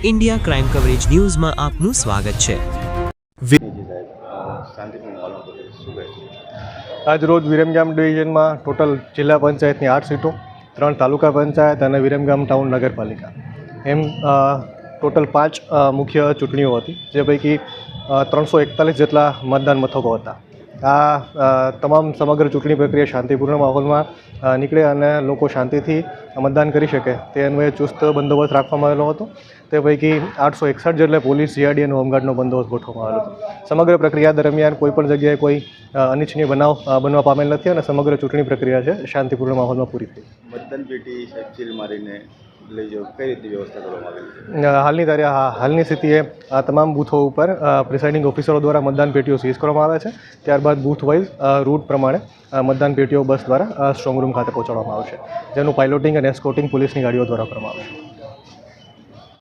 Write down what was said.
India crime coverage ન્યૂઝમાં આપનું સ્વાગત છે। આજ રોજ વિરમગામ ડિવિઝનમાં ટોટલ જિલ્લા પંચાયતની 8 સીટો, 3 તાલુકા પંચાયત અને વિરમગામ ટાઉન નગરપાલિકા એમ ટોટલ 5 મુખ્ય ચૂંટણીઓ હતી, જે પૈકી 341 જેટલા મતદાન મથકો હતા। આ તમામ સમગ્ર ચૂંટણી પ્રક્રિયા શાંતિપૂર્ણ માહોલમાં નીકળે અને લોકો શાંતિથી મતદાન કરી શકે તે અન્વયે ચુસ્ત બંદોબસ્ત રાખવામાં આવેલો હતો। તે પૈકી 861 જેટલા પોલીસ, સીઆરડી અને હોમગાર્ડનો બંદોબસ્ત ગોઠવવામાં આવેલો હતો। સમગ્ર પ્રક્રિયા દરમિયાન કોઈપણ જગ્યાએ કોઈ અનિચ્છનીય બનાવ બનવા પામેલ નથી અને સમગ્ર ચૂંટણી પ્રક્રિયા છે શાંતિપૂર્ણ માહોલમાં પૂરી થઈ। મતદાન પેટી સીલ મારીને લઈ જાવ, કઈ રીતે વ્યવસ્થા કરવામાં આવેલી છે? હાલની સ્થિતિએ આ તમામ બૂથો ઉપર પ્રિસાઇડિંગ ઓફિસરો દ્વારા મતદાન પેટીઓ સીઝ કરવામાં આવે છે। ત્યારબાદ બૂથ વાઇઝ રૂટ પ્રમાણે મતદાન પેટીઓ બસ દ્વારા સ્ટ્રોંગ રૂમ ખાતે પહોંચાડવામાં આવશે, જેનું પાઇલોટિંગ અને એસ્કોર્ટિંગ પોલીસની ગાડીઓ દ્વારા કરવામાં આવશે।